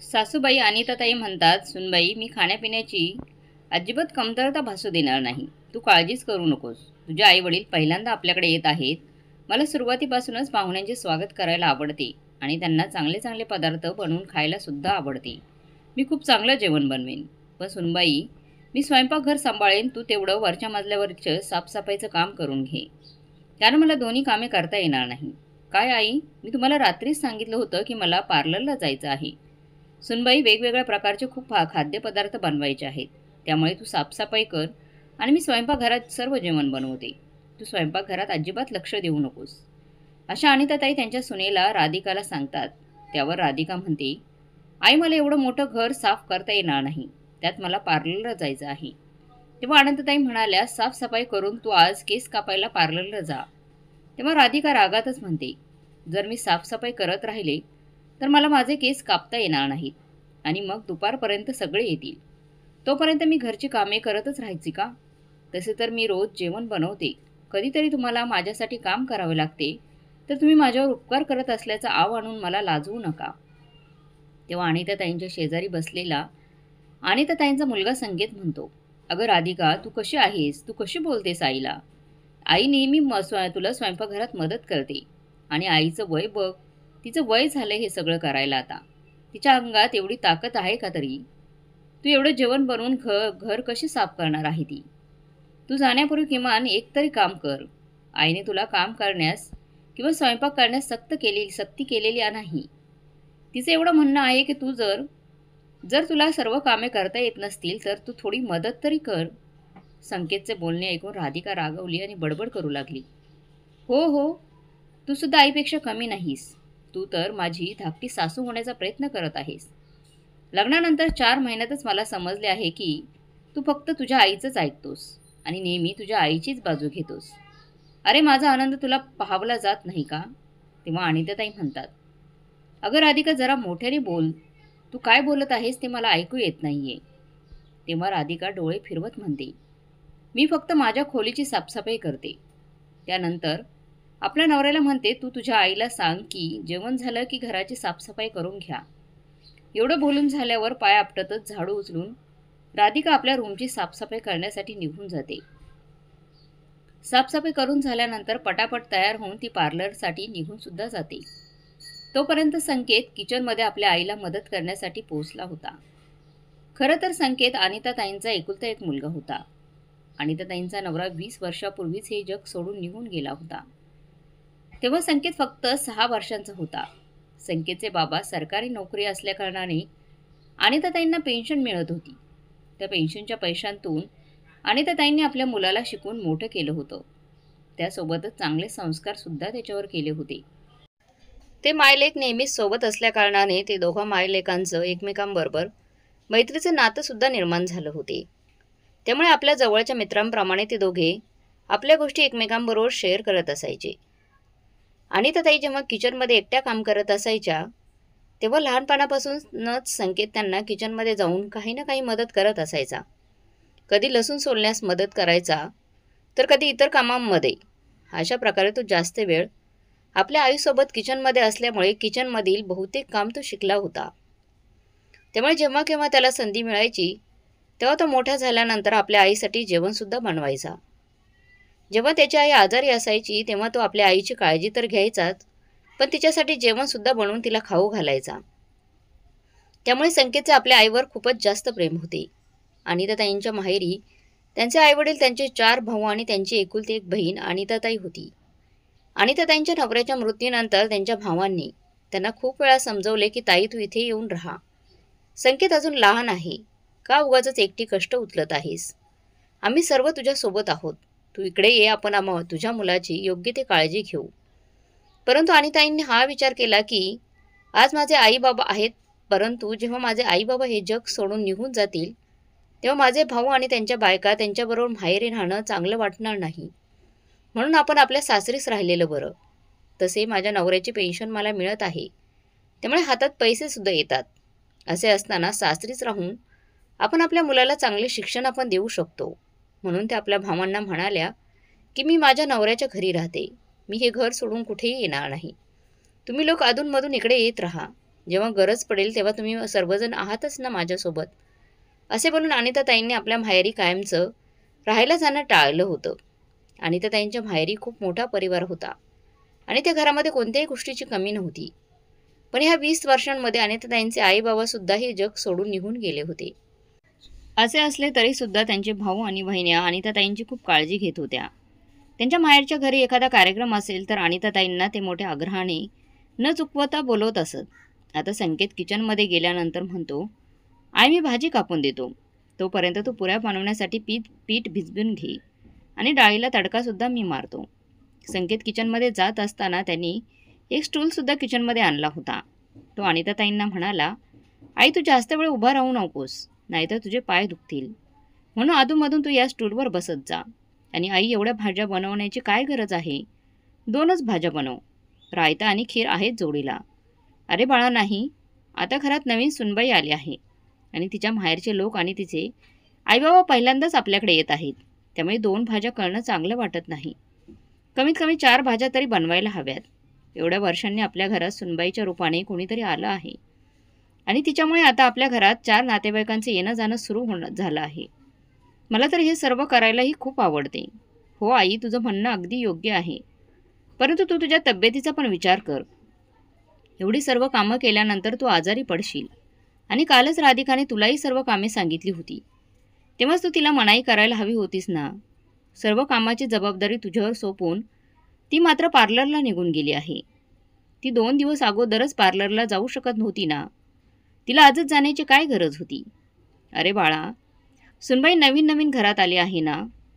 सासूबाई अनिताताई म्हणतात, "सुनबाई, मी खाण्यापिण्याची अजिबात कमतरता भासू देणार नाही. तू काळजीच करू नकोस. तुझे आई-वडील पहिल्यांदा आपल्याकडे येत आहेत. मला सुरुवातीपासूनच पाहुण्यांचे स्वागत करायला आवडते आणि त्यांना चांगले चांगले पदार्थ बनवून खायला सुद्धा आवडते. मी खूप चांगलं जेवण बनवेन. पण सुनबाई, मी स्वयंपाकघर सांभाळेन. तू तेवढं वरच्या मजल्यावरचं साफसफाईचं काम करून घे. कारण मला दोन्ही कामे करता येणार नाही." "काय आई? मी तुम्हाला रात्रीच सांगितलं होतं की मला पार्लरला जायचं आहे." "सुनबाई, वेगवेगळ्या प्रकारचे खूप खाद्यपदार्थ बनवायचे आहेत. त्यामुळे तू साफसफाई कर आणि मी स्वयंपाकघरात सर्व जेवण बनवते. तू स्वयंपाकघरात अजिबात लक्ष देऊ नकोस." अशा अनिताताई त्यांच्या सुनेला राधिकाला सांगतात. त्यावर राधिका म्हणते, "आई, मला एवढं मोठं घर साफ करता येणार नाही. त्यात मला पार्लरला जायचं आहे." तेव्हा अनंतताई म्हणाल्या, "साफसफाई करून तू आज केस कापायला पार्लरला जा." तेव्हा राधिका रागातच म्हणते, "जर मी साफसफाई करत राहिले तर मला माझे केस कापता येणार नाहीत आणि मग दुपारपर्यंत सगळे येतील. तोपर्यंत मी घरची कामे करतच राहायची का? तसे तर मी रोज जेवण बनवते. कधीतरी तुम्हाला माझ्यासाठी काम करावे लागते, तर तुम्ही माझ्यावर उपकार करत असल्याचा आव आणून मला लाजवू नका." तेव्हा अनिताताईंच्या शेजारी बसलेला अनिताताईंचा मुलगा संकेत म्हणतो, "अगं राधिका, तू कशी आहेस? तू कशी बोलतेस आईला? आई नेहमी तुला स्वयंपाकघरात मदत करते आणि आईचं वय बघ. तिचं वय झालं हे सगळं करायला आता. तिच्या अंगात एवढी ताकद आहे का तरी? तू एवढं जेवण बनवून घर कशी साफ करणार आहे ती? तू जाण्यापूर्वी किमान एक तरी काम कर. आईने तुला काम करण्यास किंवा स्वयंपाक करण्यास सक्ती केलेली नाही. तिचं एवढं म्हणणं आहे की तू जर जर तुला सर्व कामे करता येत नसतील तर तू थोडी मदत तरी कर." संकेतचे बोलणे ऐकून राधिका रागवली आणि बडबड करू लागली, "हो हो, तू सुद्धा आईपेक्षा कमी नाहीस. तू तर माझी धाकटी सासू होण्याचा प्रयत्न करत आहेस. लग्नानंतर 4 महिन्यातच मला समजले आहे की तू फक्त तुझ्या आईचंच ऐकतोस आणि नेहमी तुझ्या आईचीच बाजू घेतोस. अरे, माझा आनंद तुला पाहावला जात नाही का?" तेव्हा अनिताताई म्हणतात, "अगं राधिका, जरा मोठ्याने बोल. तू काय बोलत आहेस ते मला ऐकू येत नाहीये." तेव्हा राधिका डोळे फिरवत म्हणते, "मी फक्त माझ्या खोलीची साफसफाई करते." त्यानंतर आपल्या नवऱ्याला म्हणते, "तू तुझ्या आईला सांग की जेवण झालं की घराची साफसफाई करून घ्या." एवढं बोलून झाल्यावर पाय आपटतच झाडू उचलून राधिका आपल्या रूमची साफसफाई करण्यासाठी निघून जाते. साफसफाई करून झाल्यानंतर पटापट तयार होऊन ती पार्लरसाठी निघून सुद्धा जाते. तोपर्यंत संकेत किचनमध्ये आपल्या आईला मदत करण्यासाठी पोहोचला होता. खरं तर संकेत अनिताताईंचा एकुलता एक मुलगा होता. अनिताताईंचा नवरा 20 वर्षापूर्वीच हे जग सोडून निघून गेला होता. तेव्हा संकेत फक्त 6 वर्षांचा होता. संकेतचे बाबा सरकारी नोकरी असल्याकारणाने अनिताताईंना पेन्शन मिळत होती. त्या पेन्शनच्या पैशांतून अनिताताईंनी आपल्या मुलाला शिकवून मोठं केलं होतं. त्यासोबतच चांगले संस्कार सुद्धा त्याच्यावर केले होते. ते मायलेक नेहमीच सोबत असल्याकारणाने ते दोघा मायलेकांचं एकमेकांबरोबर मैत्रीचं नातं सुद्धा निर्माण झालं होते. त्यामुळे आपल्या जवळच्या मित्रांप्रमाणे ते दोघे आपल्या गोष्टी एकमेकांबरोबर शेअर करत असायचे. अनिताताई जेव्हा किचनमध्ये एकट्या काम करत असायच्या तेव्हा लहानपणापासूनच संकेत त्यांना किचनमध्ये जाऊन काही ना काही मदत करत असायचा. कधी लसूण सोलण्यास मदत करायचा तर कधी इतर कामांमध्ये. अशा प्रकारे तो जास्त वेळ आपल्या आईसोबत किचनमध्ये असल्यामुळे किचनमधील बहुतेक काम तो शिकला होता. त्यामुळे जेव्हा केव्हा त्याला संधी मिळायची तेव्हा तो मोठा झाल्यानंतर आपल्या आईसाठी जेवणसुद्धा बनवायचा. जेव्हा त्याची आई आजारी असायची तेव्हा तो आपल्या आईची काळजी तर घ्यायचाच, पण तिच्यासाठी जेवणसुद्धा बनवून तिला खाऊ घालायचा. त्यामुळे संकेतचे आपल्या आईवर खूपच जास्त प्रेम होते. अनिताताईंच्या माहेरी त्यांचे आईवडील, त्यांचे 4 भाऊ आणि त्यांची एकुलती एक बहीण अनिताताई होती. अनिताताईंच्या नवऱ्याच्या मृत्यूनंतर त्यांच्या भावांनी त्यांना खूप वेळा समजवले की ताई, तू इथे येऊन राहा. संकेत अजून लहान आहे. का उगाचच एकटी कष्ट उचलत आहेस? आम्ही सर्व तुझ्यासोबत आहोत. तू इकडे ये, आपण तुझ्या मुलाची योग्य ते काळजी घेऊ. परंतु अनिताईंनी हा विचार केला की आज माझे आई बाबा आहेत, परंतु जेव्हा माझे आई बाबा हे जग सोडून निघून जातील तेव्हा माझे भाऊ आणि त्यांच्या बायका त्यांच्याबरोबर माहेरी राहणं चांगलं वाटणार नाही. म्हणून आपण आपल्या सासरीच राहिलेलं बरं. तसे माझ्या नवऱ्याची पेन्शन मला मिळत आहे, त्यामुळे हातात पैसे सुद्धा येतात. असे असताना सासरीच राहून आपण आपल्या मुलाला चांगले शिक्षण आपण देऊ शकतो. म्हणून त्या आपल्या भावांना म्हणाल्या की मी माझ्या नवऱ्याच्या घरी राहते. मी हे घर सोडून कुठेही येणार नाही. तुम्ही लोक अधूनमधून इकडे येत राहा. जेव्हा गरज पडेल तेव्हा तुम्ही सर्वजण आहातच ना माझ्यासोबत. असे बोलून अनिताताईंनी आपल्या माहेरी कायमचं राहायला जाणं टाळलं होतं. अनिताताईंच्या माहेरी खूप मोठा परिवार होता आणि त्या घरामध्ये कोणत्याही गोष्टीची कमी नव्हती. पण ह्या 20 वर्षांमध्ये अनिताताईंचे आई बाबासुद्धा हे जग सोडून निघून गेले होते. असे असले तरीसुद्धा त्यांचे भाऊ आणि बहिण्या अनिताताईंची खूप काळजी घेत होत्या. त्यांच्या माहेरच्या घरी एखादा कार्यक्रम असेल तर अनिताताईंना ते मोठ्या आग्रहाने न चुकवता बोलवत असत. आता संकेत किचनमध्ये गेल्यानंतर म्हणतो, आई मी भाजी कापून देतो, तोपर्यंत तू पुऱ्या बनवण्यासाठी पीठ भिजवून घे आणि डाळीला तडकासुद्धा मी मारतो. संकेत किचनमध्ये जात असताना त्यांनी एक स्टूलसुद्धा किचनमध्ये आणला होता. तो अनिताताईंना म्हणाला, आई तू जास्त वेळ उभा राहू नकोस, नाहीतर तुझे पाय दुखतील, म्हणून अधूनमधून तू या स्टूलवर बसत जा. आणि आई एवढ्या भाज्या बनवण्याची काय गरज आहे, 2च भाज्या बनव, रायता आणि खीर आहेत जोडीला. अरे बाळा नाही, आता घरात नवीन सुनबाई आली आहे आणि तिच्या माहेरचे लोक आणि तिचे आईबाबा पहिल्यांदाच आपल्याकडे येत आहेत, त्यामुळे 2 भाज्या करणं चांगलं वाटत नाही. कमीत कमी 4 भाज्या तरी बनवायला हव्यात. एवढ्या वर्षांनी आपल्या घरात सुनबाईच्या रूपाने कोणीतरी आलं आहे आणि तिच्यामुळे आता आपल्या घरात 4 नातेवाईकांचे येणं जाणं सुरू झालं आहे. मला तर हे सर्व करायलाही खूप आवडते. हो आई, तुझं म्हणणं अगदी योग्य आहे, परंतु तू तुझ्या तब्येतीचा पण विचार कर. एवढी सर्व कामं केल्यानंतर तू आजारी पडशील आणि कालच राधिकाने तुलाही सर्व कामे सांगितली होती, तेव्हाच तू तिला मनाई करायला हवी होतीस ना. सर्व कामाची जबाबदारी तुझ्यावर सोपवून ती मात्र पार्लरला निघून गेली आहे. ती 2 दिवस अगोदरच पार्लरला जाऊ शकत नव्हती ना, तिला आजच जाण्याची काय गरज होती. अरे बाळा, सुनबाई नवीन नवीन घरात आली आहे ना,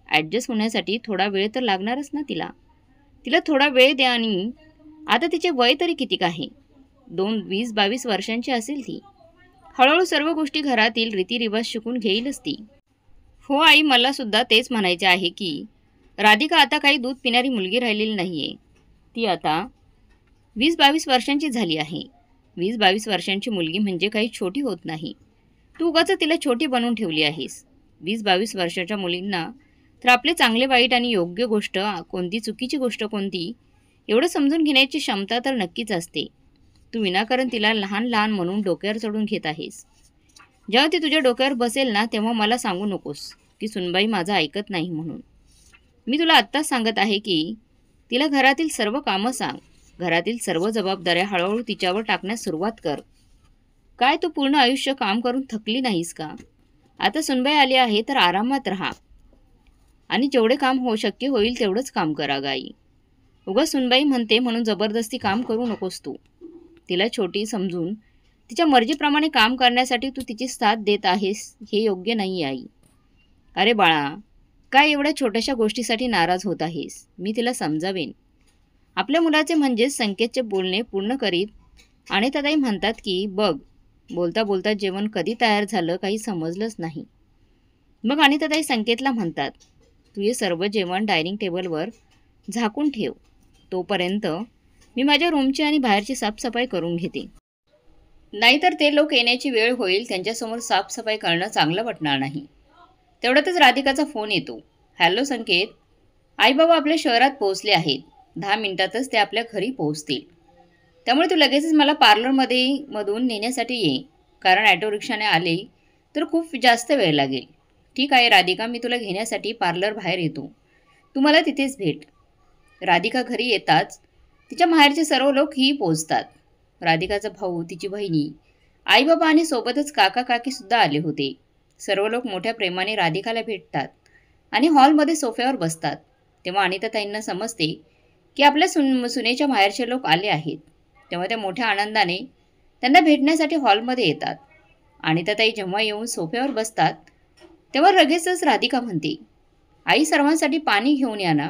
ॲडजस्ट होण्यासाठी थोडा वेळ तर लागणारच ना तिला. तिला थोडा वेळ द्या. आणि आता तिचे वय तरी किती आहे, 20-22 वर्षांची असेल ती. हळूहळू सर्व गोष्टी घरातील रीतिरिवाज शिकून घेईलच ती. हो आई, मला सुद्धा तेच म्हणायचे आहे की राधिका आता काही दूध पिणारी मुलगी राहिलेली नाही आहे. ती आता 20-22 वर्षांची झाली आहे. 20-22 वर्षांची मुलगी म्हणजे काही छोटी होत नाही. तू उगाच तिला छोटी बनवून ठेवली आहेस. 20-22 वर्षाच्या मुलींना तर आपले चांगले वाईट आणि योग्य गोष्ट कोणती, चुकीची गोष्ट कोणती, एवढं समजून घेण्याची क्षमता तर नक्कीच असते. तू विनाकारण तिला लहान लहान म्हणून डोक्यावर चढून घेत आहेस. जेव्हा ती तुझ्या डोक्यावर बसेल ना, तेव्हा मला सांगू नकोस की सुनबाई माझं ऐकत नाही म्हणून. मी तुला आत्ताच सांगत आहे की तिला घरातील सर्व कामं सांग. घरातील सर्व जबाबदाऱ्या हळूहळू तिच्यावर टाकण्यास सुरुवात कर. काय तू पूर्ण आयुष्य काम करून थकली नाहीस का? आता सुनबाई आली आहे तर आरामात राहा आणि जेवढे काम शक्य होईल तेवढंच काम करा गाई. उगाच सुनबाई म्हणते म्हणून जबरदस्ती काम करू नकोस तू. तिला छोटी समजून तिच्या मर्जीप्रमाणे काम करण्यासाठी तू तिची साथ देत आहेस, हे योग्य नाही आई. अरे बाळा, काय एवढ्या छोट्याशा गोष्टीसाठी नाराज होत आहेस? मी तिला समजावेन. आपल्या मुलाचे म्हणजेच संकेतचे बोलणे पूर्ण करीत अनिताताई म्हणतात की बघ, बोलता बोलता जेवण कधी तयार झालं काही समजलंच नाही. मग अनिताताई संकेतला म्हणतात, तू हे सर्व जेवण डायनिंग टेबलवर झाकून ठेव, तोपर्यंत मी माझ्या रूमची आणि बाहेरची साफसफाई करून घेते. नाहीतर ते लोक येण्याची वेळ होईल, त्यांच्यासमोर साफसफाई करणं चांगलं वाटणार नाही. तेवढ्यातच राधिकाचा फोन येतो. हॅलो संकेत, आईबाबा आपल्या शहरात पोहोचले आहेत. 10 मिनिटातच ते आपल्या घरी पोहोचतील. त्यामुळे तू लगेचच मला मधून नेण्यासाठी ये, कारण ॲटो रिक्षाने आले तर खूप जास्त वेळ लागेल. ठीक आहे राधिका, मी तुला घेण्यासाठी पार्लर बाहेर येतो, तू मला तिथेच भेट. राधिका घरी येताच तिच्या माहेरचे सर्व लोक ही पोहोचतात. राधिकाचा भाऊ, तिची बहिणी, आईबाबा आणि सोबतच काका काकीसुद्धा आले होते. सर्व लोक मोठ्या प्रेमाने राधिकाला भेटतात आणि हॉलमध्ये सोफ्यावर बसतात. तेव्हा अनिताताईंना समजते की आपल्या सुनेच्या माहेरचे लोक आले आहेत. तेव्हा त्या मोठ्या आनंदाने त्यांना भेटण्यासाठी हॉलमध्ये येतात. अनिताताई जेव्हा येऊन सोफ्यावर बसतात तेव्हा लगेचच राधिका म्हणते, आई सर्वांसाठी पाणी घेऊन या ना.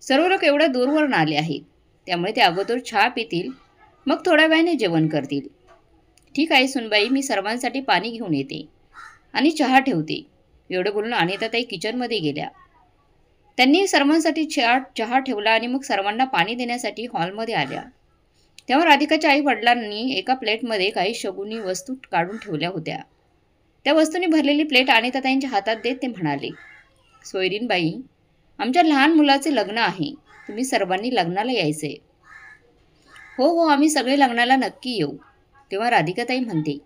सर्व लोक एवढ्या दूरवरून आले आहेत, त्यामुळे ते अगोदर चहा पितील, मग थोड्या वेळाने जेवण करतील. ठीक आहे सुनबाई, मी सर्वांसाठी पाणी घेऊन येते आणि चहा ठेवते. एवढं बोलून अनिताताई किचनमध्ये गेल्या. त्यांनी सर्वांसाठी चहा ठेवला आणि मग सर्वांना पाणी देण्यासाठी हॉलमध्ये आल्या. तेव्हा राधिकाच्या आई वडिलांनी एका प्लेटमध्ये काही शगुनी वस्तू काढून ठेवल्या होत्या. त्या वस्तूंनी भरलेली प्लेट अनिताताईंच्या हातात देत ते म्हणाले, सोयरीनबाई, आमच्या लहान मुलाचे लग्न आहे, तुम्ही सर्वांनी लग्नाला यायचे. हो हो, आम्ही सगळे लग्नाला नक्की येऊ. तेव्हा राधिकाताई म्हणते,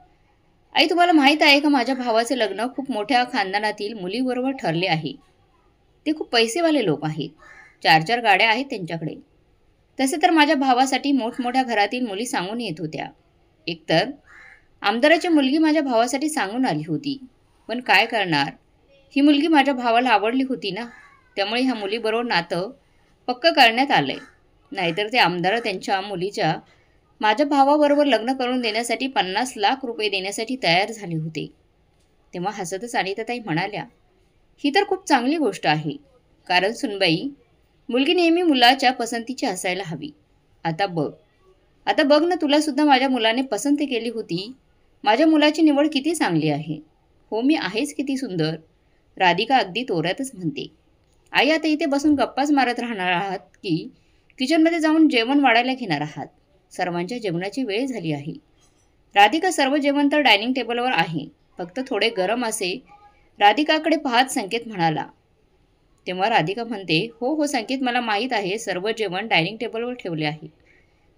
आई तुम्हाला माहीत आहे का माझ्या भावाचे लग्न खूप मोठ्या खानदानातील मुलीबरोबर ठरले आहे. ते खूप पैसेवाले लोक आहेत. 4-4 गाड्या आहेत त्यांच्याकडे. तसे तर माझ्या भावासाठी मोठमोठ्या घरातील मुली सांगून येत होत्या. एकतर आमदाराची मुलगी माझ्या भावासाठी सांगून आली होती. पण काय करणार? ही मुलगी माझ्या भावाला आवडली होती ना. त्यामुळे ह्या मुलीबरोबर नातं पक्क करण्यात आलंय. नाहीतर ते आमदार त्यांच्या मुलीच्या माझ्या भावाबरोबर लग्न करून देण्यासाठी 50 लाख रुपये देण्यासाठी तयार झाले होते. तेव्हा हसतच अनिताताई म्हणाल्या, ही तर खूप चांगली गोष्ट आहे. कारण सुनबाई, मुलगी नेहमी मुलाच्या पसंतीची असायला हवी. आता बघ ना, तुला सुद्धा माझ्या मुलाने पसंत केली होती. माझ्या मुलाची निवड किती चांगली आहे. हो, मी आहेच किती सुंदर. राधिका अगदी तोऱ्यातच म्हणते. आई, आता इथे बसून गप्पाच मारत राहणार आहात की किचनमध्ये जाऊन जेवण वाढायला घेणार आहात? सर्वांच्या जेवणाची वेळ झाली आहे. राधिका, सर्व जेवण तर डायनिंग टेबलवर आहे. फक्त थोडे गरम असे. राधिकाकडे पाहत संकेत म्हणाला. तेव्हा राधिका म्हणते, हो संकेत, मला माहीत आहे. सर्व जेवण डायनिंग टेबलवर ठेवले आहे.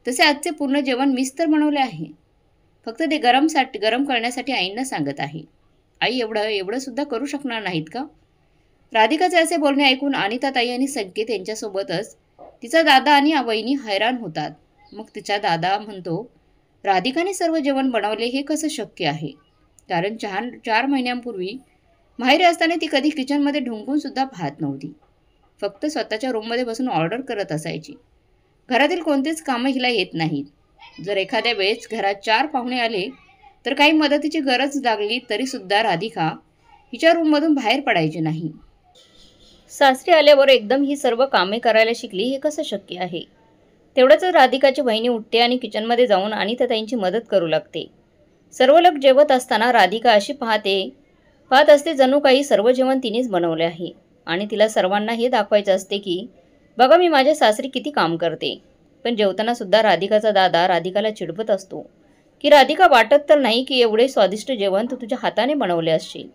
तसे आजचे पूर्ण जेवण मीच तर बनवले आहे. फक्त ते गरम करण्यासाठी आईंना सांगत आहे. आई, एवढं सुद्धा करू शकणार नाहीत का? राधिकाचे असे बोलणे ऐकून अनिताताई आणि संकेत यांच्यासोबतच तिचा दादा आणि वहिनी हैराण होतात. मग तिचा दादा म्हणतो, राधिकाने सर्व जेवण बनवले हे कसं शक्य आहे? कारण 4 महिन्यांपूर्वी माहेरी असताना ती कधी किचनमध्ये ढुंकून सुद्धा पाहत नव्हती. फक्त स्वतःच्या रूममध्ये बसून ऑर्डर करत असायची. घरातील कोणतेच कामं हिला येत नाहीत. जर एखाद्या वेळेस घरात 4 पाहुणे आले तर काही मदतीची गरज लागली तरी सुद्धा राधिका हिच्या रूममधून बाहेर पडायची नाही. सासरी आल्यावर एकदम ही सर्व कामे करायला शिकली हे कसं शक्य आहे? तेवढंच राधिकाची बहिणी उठते आणि किचनमध्ये जाऊन अनिताताईंची मदत करू लागते. सर्व लोक जेवत असताना राधिका अशी पाहत असते जणू काही सर्व जेवण तिनेच बनवले आहे आणि तिला सर्वांना हे दाखवायचं असते की बघा मी माझ्या सासरी किती काम करते. पण जेवताना सुद्धा राधिकाचा दादा राधिकाला चिडवत असतो की राधिका, वाटत तर नाही की एवढे स्वादिष्ट जेवण तू तुझ्या हाताने बनवले असशील.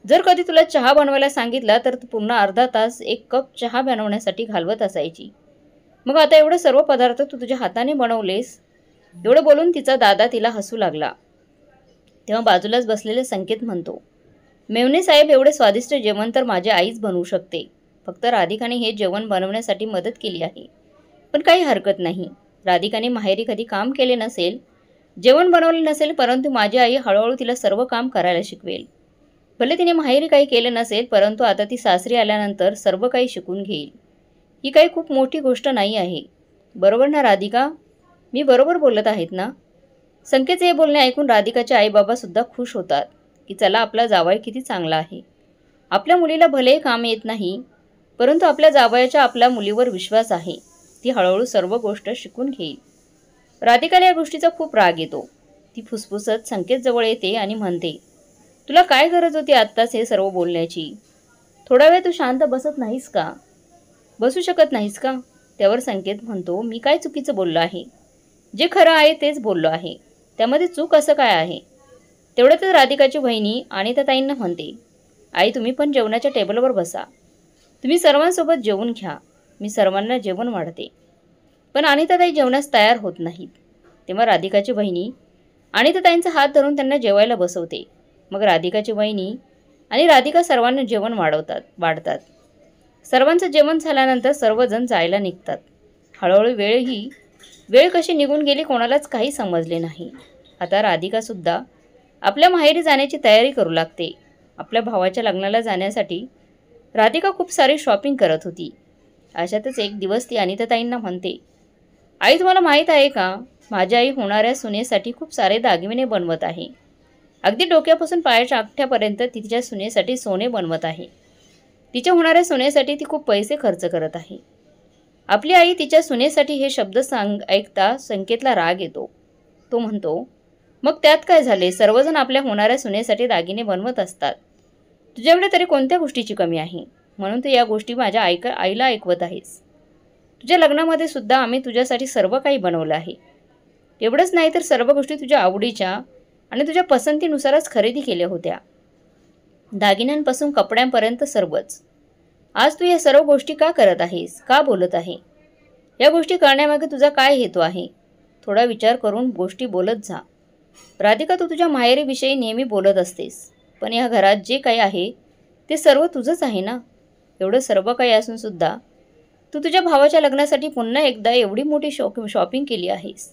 जर कधी तुला चहा बनवायला सांगितला तर तू पूर्ण अर्धा तास 1 कप चहा बनवण्यासाठी घालवत असायची. मग आता एवढे सर्व पदार्थ तू तुझ्या हाताने बनवलेस? एवढं बोलून तिचा दादा तिला हसू लागला. तेव्हा बाजूलाच बसलेले संकेत म्हणतो, मेवणे साहेब, एवढे स्वादिष्ट जेवण तर माझी आईच बनवू शकते. फक्त राधिकाने हे जेवण बनवण्यासाठी मदत केली आहे. पण काही हरकत नाही. राधिकाने माहेरी कधी काम केले नसेल, जेवण बनवले नसेल, परंतु माझी आई हळूहळू तिला सर्व काम करायला शिकवेल. भले तिने माहेरी काही केले नसेल, परंतु आता ती सासरी आल्यानंतर सर्व काही शिकून घेईल. ही काही खूप मोठी गोष्ट नाही आहे. बरोबर ना राधिका? मी बरोबर बोलत आहेत ना? संकेतचे हे बोलणे ऐकून राधिकाचे आईबाबा सुद्धा खुश होतात की चला, आपला जावई किती चांगला आहे. आपल्या मुलीला भलेही काम येत नाही, परंतु आपल्या जावयाच्या आपल्या मुलीवर विश्वास आहे. ती हळूहळू सर्व गोष्ट शिकून घेईल. राधिकाला या गोष्टीचा खूप राग येतो. ती फुसफुसत संकेत जवळ येते आणि म्हणते, तुला काय गरज होती आत्ताच हे सर्व बोलण्याची? थोडा वेळ तू शांत बसू शकत नाहीस का? त्यावर संकेत म्हणतो, मी काय चुकीचं बोललो आहे? जे खरं आहे तेच बोललो आहे. त्यामध्ये चूक असं काय आहे? तेवढ्यातच राधिकाची बहिणी अनिताताईंना म्हणते, आई, तुम्ही पण जेवणाच्या टेबलवर बसा. तुम्ही सर्वांसोबत जेवून घ्या. मी सर्वांना जेवण वाढते. पण अनिताताई जेवणास तयार होत नाहीत. तेव्हा राधिकाची बहिणी अनिताताईंचा हात धरून त्यांना जेवायला बसवते. मग राधिकाची बहिणी आणि राधिका सर्वांना जेवण वाढतात. सर्वांचं जेवण झाल्यानंतर सर्वजण जायला निघतात. हळूहळू वेळ कशी निघून गेली कोणालाच काही समजले नाही. आता राधिकासुद्धा आपल्या माहेरी जाण्याची तयारी करू लागते. आपल्या भावाच्या लग्नाला जाण्यासाठी राधिका खूप सारी शॉपिंग करत होती. अशातच एक दिवस ती अनिताताईंना म्हणते, आई, तुम्हाला माहीत आहे का, माझी आई होणाऱ्या सुनेसाठी खूप सारे दागिने बनवत आहे. अगदी डोक्यापासून पायाच्या अंगठ्यापर्यंत ती तिच्या सुनेसाठी सोने बनवत आहे. तिच्या होणाऱ्या सुनेसाठी ती खूप पैसे खर्च करत आहे. आपली आई तिच्या सुनेसाठी हे शब्द ऐकता संकेतला राग येतो. तो म्हणतो, मग त्यात काय झाले? सर्वजण आपल्या होणाऱ्या सुनेसाठी दागिने बनवत असतात. तुझ्याकडे तरी कोणत्या गोष्टीची कमी आहे? म्हणून तू या गोष्टी माझ्या आईला ऐकवत आहेस. तुझ्या लग्नामध्ये सुद्धा आम्ही तुझ्यासाठी सर्व काही बनवलं आहे. एवढंच नाही तर सर्व गोष्टी तुझ्या आवडीच्या आणि तुझ्या पसंतीनुसारच खरेदी केल्या होत्या. दागिन्यांपासून कपड्यांपर्यंत सर्वच. आज तू या सर्व गोष्टी का करत आहेस? का बोलत आहे? या गोष्टी करण्यामागे तुझा काय हेतू आहे? थोडा विचार करून गोष्टी बोलत जा. राधिका, तू तुझ्या माहेरीविषयी नेहमी बोलत असतेस, पण या घरात जे काही आहे ते सर्व तुझंच आहे ना. एवढं सर्व काही असून सुद्धा तू तुझ्या भावाच्या लग्नासाठी पुन्हा एकदा एवढी मोठी शॉपिंग केली आहेस.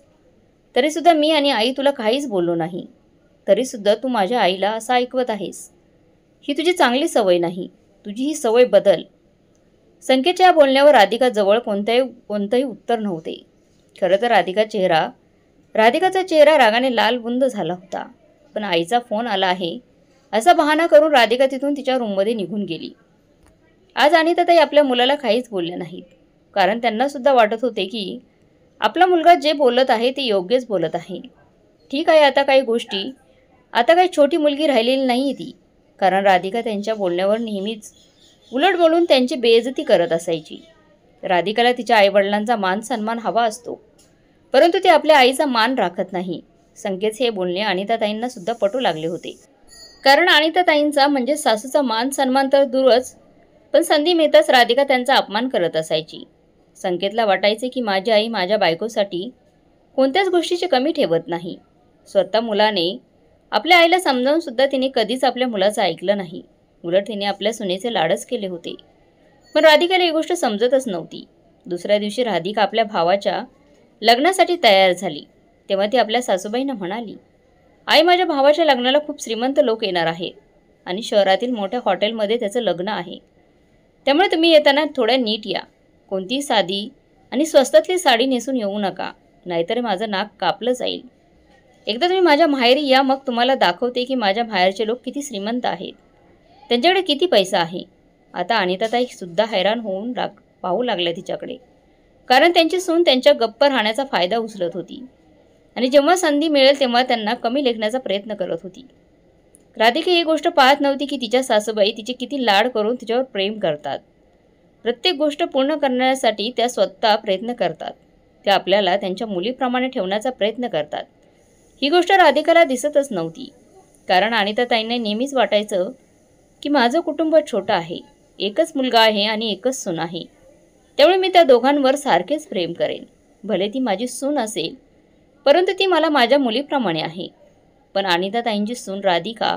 तरीसुद्धा मी आणि आई तुला काहीच बोललो नाही. तरीसुद्धा तू माझ्या आईला असं ऐकवत आहेस. ही तुझी चांगली सवय नाही. तुझी ही सवय बदल. संकेतच्या या बोलण्यावर राधिकाजवळ कोणतंही उत्तर नव्हते. खरं तर राधिकाचा चेहरा रागाने लालबुंद झाला होता. पण आईचा फोन आला आहे असा बहाणा करून राधिका तिथून तिच्या रूममध्ये निघून गेली. आज अनिताताई आपल्या मुलाला काहीच बोलल्या नाहीत, कारण त्यांना सुद्धा वाटत होते की आपला मुलगा जे बोलत आहे ते योग्यच बोलत आहे. ठीक आहे, आता काही छोटी मुलगी राहिलेली नाही ती, कारण राधिका त्यांच्या बोलण्यावर नेहमीच उलट बोलून त्यांची बेइज्जती करत असायची. राधिकाला तिच्या आईवडिलांचा मान सन्मान हवा असतो, परंतु ती आपल्या आईचा मान राखत नाही. संकेतचे हे बोलणे अनिताताईंना सुद्धा पटू लागले होते, कारण अनिताताईंचा म्हणजे सासूचा मान सन्मान तर दूरच, पण संधी मिळताच राधिका त्यांचा अपमान करत असायची. संकेतला वाटायचे की माझी आई माझ्या बायकोसाठी कोणत्याच गोष्टीची कमी ठेवत नाही. स्वतः मुलाने आपल्या आईला समजावून सुद्धा तिने कधीच आपल्या मुलाचं ऐकलं नाही. उलट तिने आपल्या सुनेचे लाडच केले होते. पण राधिकाला ही गोष्ट समजतच नव्हती. दुसऱ्या दिवशी राधिका आपल्या भावाच्या लग्नासाठी तयार झाली. तेव्हा ती आपल्या सासूबाईंना म्हणाली, आई, माझ्या भावाच्या लग्नाला खूप श्रीमंत लोक येणार आहेत आणि शहरातील मोठ्या हॉटेलमध्ये त्याचं लग्न आहे. त्यामुळे तुम्ही येताना थोड्या नीट या. कोणतीही साधी आणि स्वस्तातली साडी नेसून येऊ नका, नाहीतर माझं नाक कापलं जाईल. एकदा तुम्ही माझ्या माहेरी या, मग तुम्हाला दाखवते की माझ्या बाहेरचे लोक किती श्रीमंत आहेत, त्यांच्याकडे किती पैसा आहे. आता अनिताताई सुद्धा हैराण होऊन पाहू लागल्या तिच्याकडे, कारण त्यांची सून त्यांच्या गप्प राहण्याचा फायदा उचलत होती आणि जेव्हा संधी मिळेल तेव्हा त्यांना कमी लेखण्याचा प्रयत्न करत होती. राधिका ही गोष्ट पाहत नव्हती की तिच्या सासूबाई तिचे किती लाड करून तिच्यावर प्रेम करतात. प्रत्येक गोष्ट पूर्ण करण्यासाठी त्या स्वतः प्रयत्न करतात. त्या आपल्याला त्यांच्या मुलीप्रमाणे ठेवण्याचा प्रयत्न करतात. ही गोष्ट राधिकाला दिसतच नव्हती, कारण अनिताताईंना नेहमीच वाटायचं की माझं कुटुंब छोटं आहे, एकच मुलगा आहे आणि एकच सून आहे, त्यामुळे मी त्या दोघांवर सारखेच प्रेम करेन. भले ती माझी सून असेल, परंतु ती मला माझ्या मुलीप्रमाणे आहे. पण अनिताताईंची सून राधिका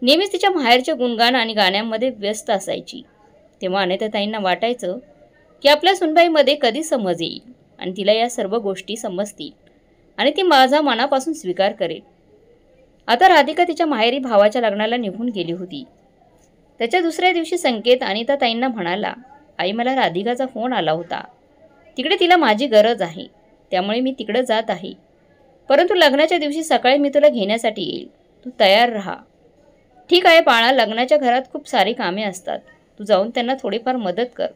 नेहमीच तिच्या माहेरच्या गुणगान आणि गाण्यांमध्ये व्यस्त असायची. तेव्हा अनिताताईंना वाटायचं की आपल्या सुनबाईमध्ये कधी समज येईल आणि तिला या सर्व गोष्टी समजतील आणि ती माझा मनापासून स्वीकार करेल. आता राधिका तिच्या माहेरी भावाच्या लग्नाला निघून गेली होती. त्याच्या दुसऱ्या दिवशी संकेत अनिताताईंना म्हणाला, आई, मला राधिकाचा फोन आला होता. तिकडे तिला माझी गरज आहे, त्यामुळे मी तिकडे जात आहे. परंतु लग्नाच्या दिवशी सकाळी मी तुला घेण्यासाठी येईल. तू तयार राहा. ठीक आहे बाळा, लग्नाच्या घरात खूप सारी कामे असतात, तू जाऊन त्यांना थोडीफार मदत कर.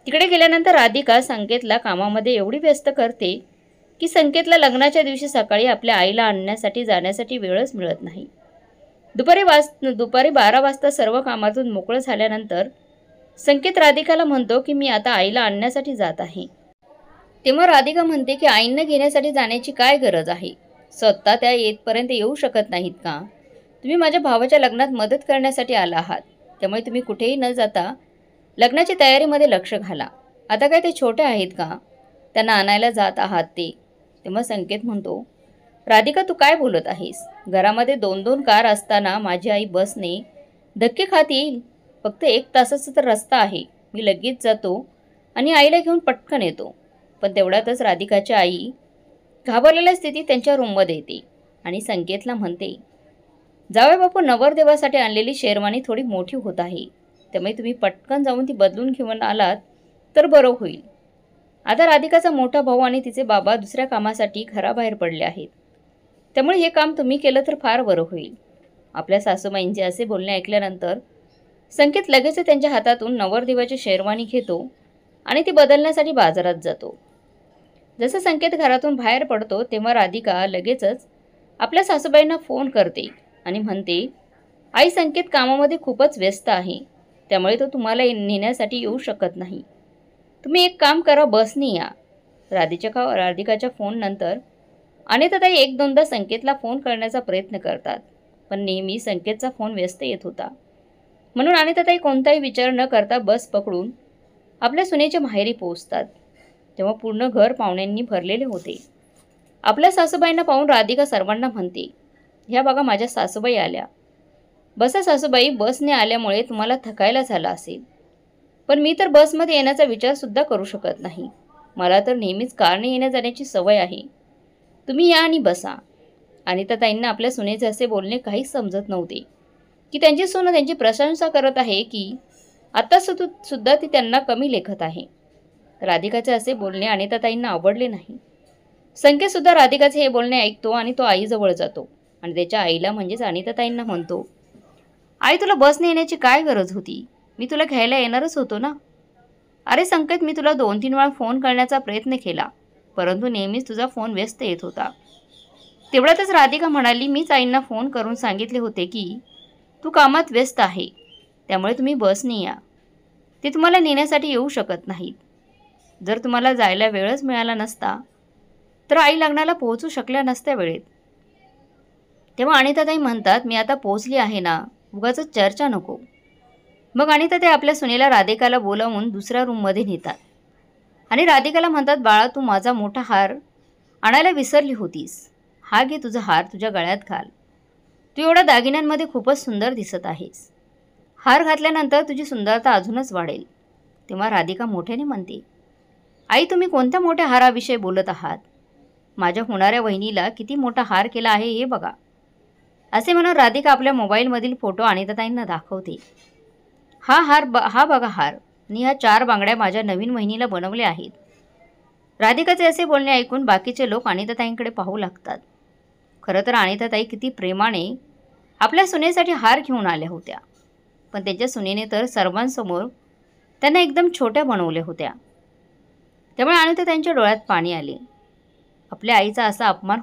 तिकडे गेल्यानंतर राधिका संकेतला कामामध्ये एवढी व्यस्त करते की संकेतला लग्नाच्या दिवशी सकाळी आपल्या आईला आणण्यासाठी जाण्यासाठी वेळच मिळत नाही. दुपारी 12 वाजता सर्व कामातून मोकळं झाल्यानंतर संकेत राधिकाला म्हणतो की मी आता आईला आणण्यासाठी जात आहे. तेव्हा राधिका म्हणते की आईंना घेण्यासाठी जाण्याची काय गरज आहे? स्वतः त्या येतपर्यंत येऊ शकत नाहीत का? तुम्ही माझ्या भावाच्या लग्नात मदत करण्यासाठी आला आहात, त्यामुळे तुम्ही कुठेही न जाता लग्नाची तयारीमध्ये लक्ष घाला. आता काय ते छोटे आहेत का, त्यांना आणायला जात आहात ते? तेव्हा संकेत म्हणतो, राधिका, तू काय बोलत आहेस? घरामध्ये 2-2 कार असताना माझी आई बसने धक्के खात येईल? फक्त 1 तासाचा तर रस्ता आहे. मी लगेच जातो आणि आईला घेऊन पटकन येतो. पण तेवढ्यातच राधिकाची आई घाबरलेल्या स्थितीत त्यांच्या रूममध्ये येते आणि संकेतला म्हणते, जावई बापू, नवरदेवासाठी आणलेली शेरवानी थोडी मोठी होत आहे, त्यामुळे तुम्ही पटकन जाऊन ती बदलून घेऊन आलात तर बरं होईल. आता राधिकाचा मोठा भाऊ आणि तिचे बाबा दुसऱ्या कामासाठी घराबाहेर पडले आहेत, त्यामुळे हे काम तुम्ही केलं तर फार बरं होईल. आपल्या सासूबाईंचे असे बोलणे ऐकल्यानंतर संकेत लगेच त्यांच्या हातातून नवरदेवाची शेरवानी घेतो आणि ती बदलण्यासाठी बाजारात जातो. जसं संकेत घरातून बाहेर पडतो तेव्हा राधिका लगेचच आपल्या सासूबाईंना फोन करते आणि म्हणते, आई, संकेत कामामध्ये खूपच व्यस्त आहे, त्यामुळे तो तुम्हाला नेण्यासाठी येऊ शकत नाही. तुम्ही एक काम करा, बसने या. राधिकाच्या फोननंतर अनिताताई 1-2दा संकेतला फोन करण्याचा प्रयत्न करतात, पण नेहमी संकेतचा फोन व्यस्त येत होता. म्हणून अनिताताई कोणताही विचार न करता बस पकडून आपल्या सुनेच्या माहेरी पोहोचतात. तेव्हा पूर्ण घर पाहुण्यांनी भरलेले होते. आपल्या सासूबाईंना पाहून राधिका सर्वांना म्हणते, ह्या बघा माझ्या सासूबाई आल्या. बसा सासूबाई, बसने आल्यामुळे तुम्हाला थकायला झालं असेल. पण मी तर बसमध्ये येण्याचा विचारसुद्धा करू शकत नाही. मला तर नेहमीच कारने येण्या जाण्याची सवय आहे. तुम्ही या आणि बसा. अनिताताईंना आपल्या सुनेचे असे बोलणे काहीच समजत नव्हते, की त्यांची सून त्यांची प्रशंसा करत आहे की आता सुद्धा ती त्यांना कमी लेखत आहे. राधिकाचे असे बोलणे अनिताताईंना आवडले नाही. संकेतसुद्धा राधिकाचे हे बोलणे ऐकतो आणि तो आईजवळ जातो आणि त्याच्या आईला म्हणजेच अनिताताईंना म्हणतो, आई तुला बसने येण्याची काय गरज होती? मी तुला घ्यायला येणारच होतो ना. अरे संकेत, मी तुला 2-3 वेळा फोन करण्याचा प्रयत्न केला, परंतु नेहमीच तुझा फोन व्यस्त येत होता. तेवढ्यातच राधिका म्हणाली, मीच आईंना फोन करून सांगितले होते की तू कामात व्यस्त आहे, त्यामुळे तुम्ही बसने या. ते तुम्हाला नेण्यासाठी येऊ शकत नाहीत. जर तुम्हाला जायला वेळच मिळाला नसता तर आई लग्नाला पोहोचू शकल्या नसत्या वेळेत. तेव्हा अनिताताई म्हणतात, मी आता पोहोचली आहे ना, उगाच चर्चा नको. मग अनिताताई आपल्या सुनेला राधिकाला बोलावून दुसऱ्या रूममध्ये नेतात आणि राधिकाला म्हणतात, बाळा तू माझा मोठा हार आणायला विसरली होतीस. हा घे तुझा हार, तुझ्या गळ्यात घाल. तू एवढ्या दागिन्यांमध्ये खूपच सुंदर दिसत आहेस. हार घातल्यानंतर तुझी सुंदरता अजूनच वाढेल. तेव्हा राधिका मोठ्याने म्हणते, आई तुम्ही कोणत्या मोठ्या हाराविषयी बोलत आहात? माझ्या होणाऱ्या वहिनीला किती मोठा हार केला आहे हे बघा. असे म्हणून राधिका आपल्या मोबाईलमधील फोटो अनिताताईंना दाखवते. हा बघा हार, आणि ह्या 4 बांगड्या माझ्या नवीन वहिनीला बनवल्या आहेत. राधिकाचे असे बोलणे ऐकून बाकीचे लोक अनिताताईंकडे पाहू लागतात. खरं तर अनिताताई किती प्रेमाने आपल्या सुनेसाठी हार घेऊन आल्या होत्या, पण त्यांच्या सुनेने तर सर्वांसमोर त्यांना एकदम छोट्या बनवल्या होत्या. त्यामुळे अनिताताईंच्या डोळ्यात पाणी आले. आपल्या आईचा असा अपमान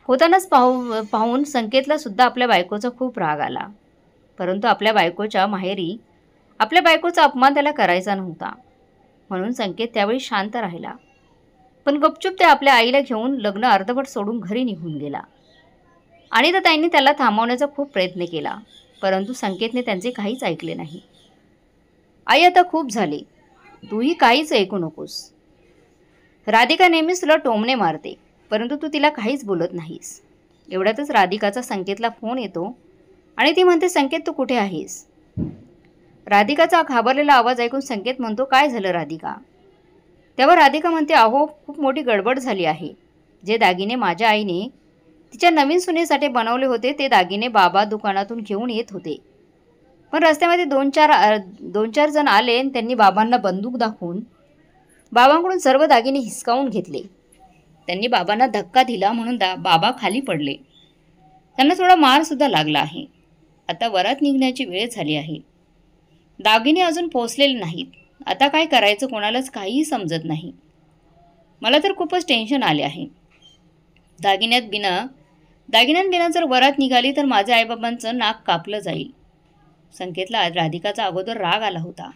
होतानाच पाहून संकेतला सुद्धा आपल्या बायकोचा खूप राग आला. परंतु आपल्या बायकोच्या माहेरी आपल्या बायकोचा अपमान त्याला करायचा नव्हता, म्हणून संकेत त्यावेळी शांत राहिला. पण गपचूप ते आपल्या आईला घेऊन लग्न अर्धवट सोडून घरी निघून गेला. अनिताताईंनी त्याला थांबवण्याचा खूप प्रयत्न केला, परंतु संकेतने त्यांचे काहीच ऐकले नाही. आई आता खूप झाले, तूही काहीच ऐकू नकोस. राधिका नेहमीच तुला टोमणे मारते, परंतु तू तिला काहीच बोलत नाहीस. एवढ्यातच राधिकाचा संकेतला फोन येतो आणि ती म्हणते, संकेत तू कुठे आहेस? राधिकाचा घाबरलेला आवाज ऐकून संकेत म्हणतो, काय झालं राधिका? तेव्हा राधिका म्हणते, अहो खूप मोठी गडबड झाली आहे. जे दागिने माझ्या आईने तिच्या नवीन सुनेसाठी बनवले होते ते दागिने बाबा दुकानातून घेऊन येत होते. पण रस्त्यामध्ये 2-4 जण आले आणि त्यांनी बाबांना बंदूक दाखवून बाबांकडून सर्व दागिने हिसकावून घेतले. त्यांनी बाबांना धक्का दिला म्हणून बाबा खाली पडले. त्यांना थोडा मारसुद्धा लागला आहे. आता वरात निघण्याची वेळ झाली आहे. दागिने अजून पोचलेले नाहीत. आता काय करायचं कोणालाच काहीही समजत नाही. मला तर खूपच टेन्शन आले आहे. दागिन्यांबिना जर वरात निघाली तर माझ्या आईबाबांचं नाक कापलं जाईल. संकेतला राधिकाचा अगोदर राग आला होता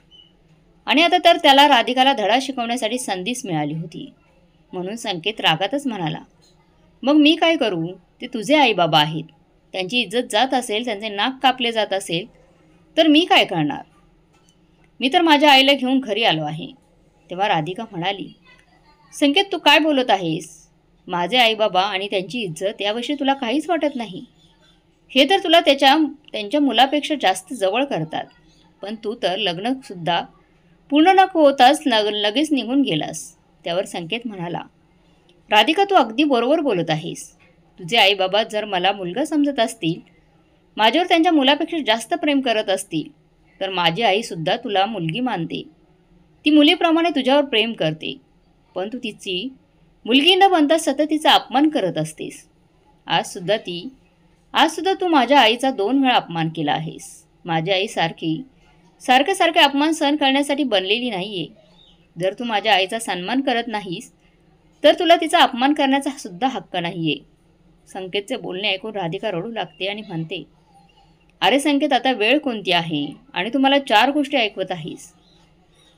आणि आता तर त्याला राधिकाला धडा शिकवण्यासाठी संधीच मिळाली होती. म्हणून संकेत रागातच म्हणाला, मग मी काय करू? ते तुझे आईबाबा आहेत. त्यांची इज्जत जात असेल, त्यांचे नाक कापले जात असेल तर मी काय करणार? मी तर माझ्या आईला घेऊन घरी आलो आहे. तेव्हा राधिका म्हणाली, संकेत तू काय बोलत आहेस? माझे आईबाबा आणि त्यांची इज्जत याविषयी तुला काहीच वाटत नाही. हे तर तुला त्यांच्या मुलापेक्षा जास्त जवळ करतात. पण तू तर लग्नसुद्धा पूर्ण न होताच लगेच निघून गेलास. त्यावर संकेत म्हणाला, राधिका तू अगदी बरोबर बोलत आहेस. तुझे आईबाबा जर मला मुलगा समजत असतील, माझ्यावर त्यांच्या मुलापेक्षा जास्त प्रेम करत असतील, तर माझी आईसुद्धा तुला मुलगी मानते. ती मुलीप्रमाणे तुझ्यावर प्रेम करते. पण तू तिची मुलगी न बनता सतत तिचा अपमान करत असतेस. आज सुद्धा तू माझ्या आईचा 2 वेळा अपमान केला आहेस. माझी आई सारखे अपमान सहन करण्यासाठी बनलेली नाहीये. जर तू माझ्या आईचा सन्मान करत नाहीस तर तुला तिचा अपमान करण्याचा सुद्धा हक्क नाहीये. संकेतचे बोलणे ऐकून राधिका रडू लागते आणि म्हणते, अरे संकेत, आता वेळ कोणती आहे आणि तू मला 4 गोष्टी ऐकवत आहेस.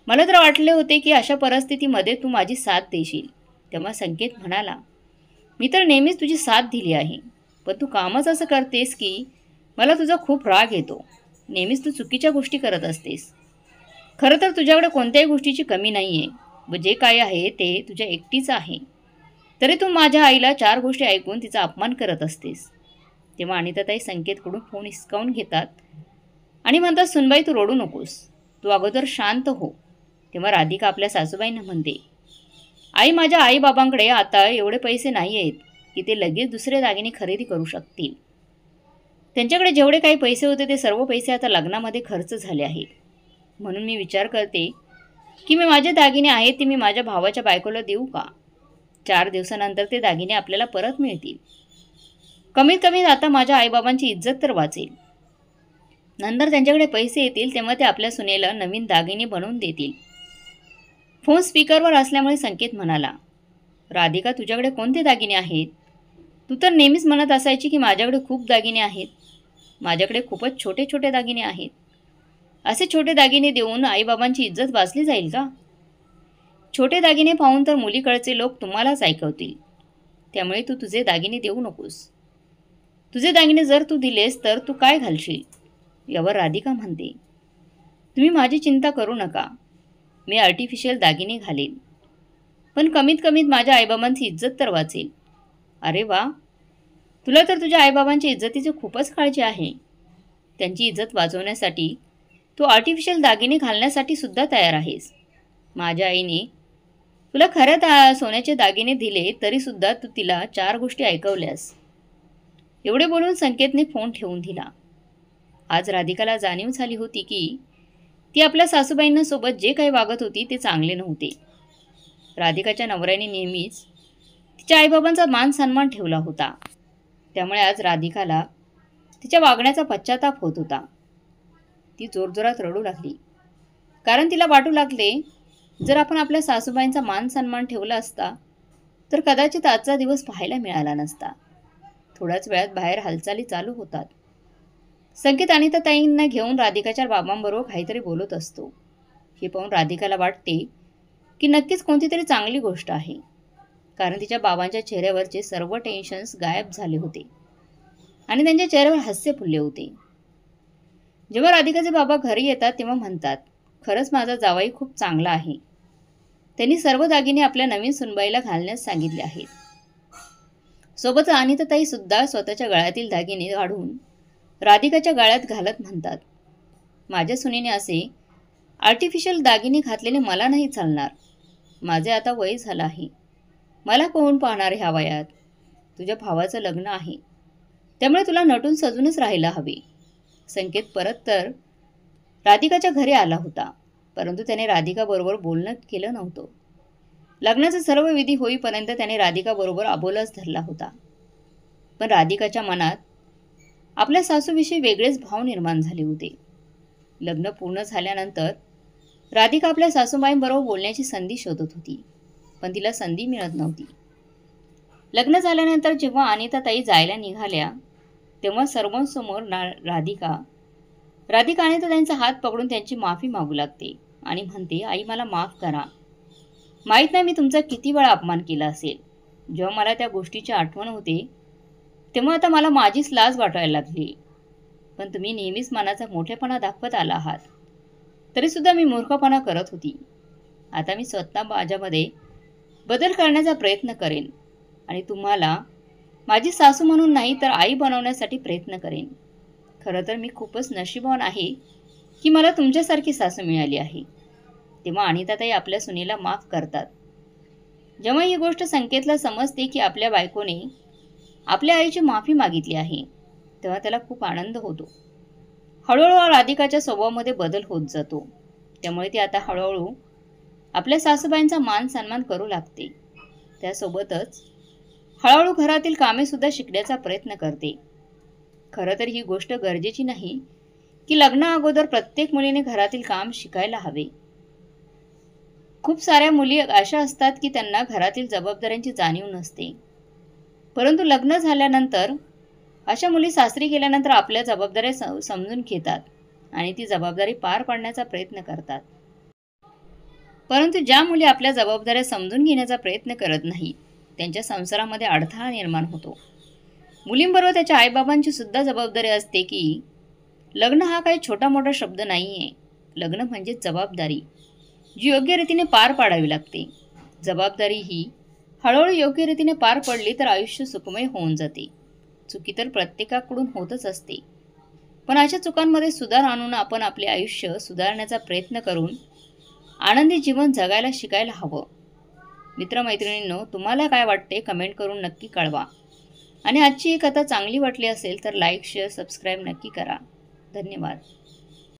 मला तर वाटले होते की अशा परिस्थितीमध्ये तू माझी साथ देशील. तेव्हा संकेत म्हणाला, मी तर नेहमीच तुझी साथ दिली आहे, पण तू कामच असं करतेस की मला तुझा खूप राग येतो. नेहमीच तू चुकीच्या गोष्टी करत असतेस. खरं तर तुझ्याकडे कोणत्याही गोष्टीची कमी नाही आहे व जे काय आहे ते तुझ्या एकटीचं आहे. तरी तू माझ्या आईला 4 गोष्टी ऐकून तिचा अपमान करत असतेस. तेव्हा अनिताताई संकेतकडून फोन हिसकावून घेतात आणि म्हणतात, सुनबाई तू रडू नकोस, तू अगोदर शांत हो. तेव्हा राधिका आपल्या सासूबाईंना म्हणते, आई माझ्या आईबाबांकडे आता एवढे पैसे नाही आहेत की ते लगेच दुसरे दागिने खरेदी करू शकतील. त्यांच्याकडे जेवढे काही पैसे होते ते सर्व पैसे आता लग्नामध्ये खर्च झाले आहेत. म्हणून मी विचार करते की मी माझे दागिने आहेत ते मी माझ्या भावाच्या बायकोला देऊ का? 4 दिवसानंतर ते दागिने आपल्याला परत मिळतील. कमीत कमी आता माझ्या आईबाबांची इज्जत तर वाचेल. नंतर त्यांच्याकडे पैसे येतील तेव्हा ते आपल्या सुनेला नवीन दागिने बनवून देतील. फोन स्पीकरवर असल्यामुळे संकेत म्हणाला, राधिका तुझ्याकडे कोणते दागिने आहेत? तू तर नेहमीच म्हणत असायची की माझ्याकडे खूप दागिने आहेत. माझ्याकडे खूपच छोटे छोटे दागिने आहेत. असे छोटे दागिने देऊन आईबाबांची इज्जत वाचली जाईल का? छोटे दागिने पाहून तर मुलीकडचे लोक तुम्हालाच ऐकवतील. त्यामुळे तू तुझे दागिने देऊ नकोस. तुझे दागिने जर तू दिलेस तर तू काय घालशील? यावर राधिका म्हणते, तुम्ही माझी चिंता करू नका. मी आर्टिफिशियल दागिने घालेन. पण कमीत कमीत माझ्या आईबाबांची इज्जत तर वाचेल. अरे वा, तुला तर तुझ्या आईबाबांच्या इज्जतीची खूपच काळजी आहे. त्यांची इज्जत वाचवण्यासाठी तू आर्टिफिशियल दागिने घालण्यासाठी सुद्धा तयार आहेस. माझ्या आईने तुला खऱ्या सोन्याचे दागिने दिले तरीसुद्धा तू तिला 4 गोष्टी ऐकवल्यास. एवढे बोलून संकेतने फोन ठेवून दिला. आज राधिकाला जाणीव झाली होती की ती आपल्या सासूबाईंना सोबत जे काही वागत होती ते चांगले नव्हते. राधिकाच्या नवऱ्याने नेहमीच तिच्या आईबाबांचा मान सन्मान ठेवला होता. त्यामुळे आज राधिकाला तिच्या वागण्याचा पश्चाताप होत होता. ती जोरजोरात रडू लागली. कारण तिला वाटू लागले, जर आपण आपल्या सासूबाईंचा मान सन्मान ठेवला असता तर कदाचित आजचा दिवस पाहायला मिळाला नसता. थोड्याच वेळात बाहेर हालचाली चालू होतात. संकेत अनिताताईंना घेऊन राधिकाच्या बाबांबरोबर काहीतरी बोलत असतो. हे पाहून राधिकाला वाटते की नक्कीच कोणती तरी चांगली गोष्ट आहे. कारण तिच्या बाबांच्या चेहऱ्यावरचे सर्व टेन्शन्स गायब झाले होते आणि त्यांच्या चेहऱ्यावर हास्य फुलले होते. जेव्हा राधिकाचे बाबा घरी येतात तेव्हा म्हणतात, खरंच माझा जावई खूप चांगला आहे. त्यांनी सर्व दागिने आपल्या नवीन सुनबाईला घालण्यास सांगितले आहेत. सोबत अनिताताई सुद्धा स्वतःच्या गळ्यातील दागिने काढून राधिकाच्या गळ्यात घालत म्हणतात, माझ्या सुनेने असे आर्टिफिशियल दागिने घातलेले मला नाही चालणार. माझे आता वय झालं आहे. मला कोण पाहणार ह्या वयात? तुझ्या भावाचं लग्न आहे, त्यामुळे तुला नटून सजूनच राहायला हवे. संकेत परत तर राधिकाच्या घरी आला होता, परंतु त्याने राधिकाबरोबर बोलणं केलं नव्हतं. लग्नाचे सर्व विधी होईपर्यंत त्याने राधिकाबरोबर अबोलाच धरला होता. पण राधिकाच्या मनात आपल्या सासूविषयी वेगळेच भाव निर्माण झाले होते. लग्न पूर्ण झाल्यानंतर राधिका आपल्या सासूबाईंबरोबर बोलण्याची संधी शोधत होती, पण तिला संधी मिळत नव्हती. लग्न झाल्यानंतर जेव्हा अनिताताई जायला निघाल्या तेव्हा सर्वांसमोर राधिका अनिताताईंचा हात पकडून त्यांची माफी मागू लागते आणि म्हणते, आई मला माफ करा. माहीत नाही मी तुमचा किती वेळा अपमान केला असेल. जेव्हा मला त्या गोष्टीची आठवण होते तेव्हा आता मला माझीच लाज वाटायला लागली. पण तुम्ही नेहमीच मनाचा मोठेपणा दाखवत आला आहात. तरीसुद्धा मी मूर्खपणा करत होती. आता मी स्वतः माझ्यामध्ये बदल करण्याचा प्रयत्न करेन आणि तुम्हाला माझी सासू म्हणून नाही तर आई बनवण्यासाठी प्रयत्न करेन. खरं तर मी खूपच नशीबवान आहे की मला तुमच्यासारखी सासू मिळाली आहे. तेव्हा अनिताताई आपल्या सुनेला माफ करतात. जेव्हा ही गोष्ट संकेतला समजते की आपल्या बायकोने आपल्या आईची माफी मागितली आहे तेव्हा त्याला खूप आनंद होतो. हळूहळू राधिकाच्या स्वभावामध्ये बदल होत जातो. त्यामुळे ती आता हळूहळू आपल्या सासूबाईंचा मान सन्मान करू लागते. त्यासोबतच हळूहळू घरातील कामेसुद्धा शिकण्याचा प्रयत्न करते. खरं तर ही गोष्ट गरजेची नाही की लग्ना अगोदर प्रत्येक मुलीने घरातील काम शिकायला हवे. खूप साऱ्या मुली अशा असतात की त्यांना घरातील जबाबदाऱ्यांची जाणीव नसते. परंतु लग्न झाल्यानंतर अशा मुली सासरी गेल्यानंतर आपल्या जबाबदाऱ्या समजून घेतात आणि ती जबाबदारी पार पाडण्याचा प्रयत्न करतात. परंतु ज्या मुली आपल्या जबाबदाऱ्या समजून घेण्याचा प्रयत्न करत नाहीत त्यांच्या संसारामध्ये अडथळा निर्माण होतो. मुलींबरोबर त्याच्या आईबाबांची सुद्धा जबाबदारी असते की लग्न हा काही छोटा मोठा शब्द नाही आहे. लग्न म्हणजे जबाबदारी जी योग्य रीतीने पार पाडावी लागते. जबाबदारी ही हळूहळू योग्य रीतीने पार पडली तर आयुष्य सुखमय होऊन जाते. चुकी तर प्रत्येकाकडून होतच असते, पण अशा चुकांमध्ये सुधार आणून आपण आपले आयुष्य सुधारण्याचा प्रयत्न करून आनंदी जीवन जगायला शिकायला हवं. मित्रमैत्रिणींनो, तुम्हाला काय वाटते कमेंट करून नक्की कळवा. आणि आजची ही कथा चांगली वाटली असेल तर लाईक, शेअर, सबस्क्राईब नक्की करा. धन्यवाद.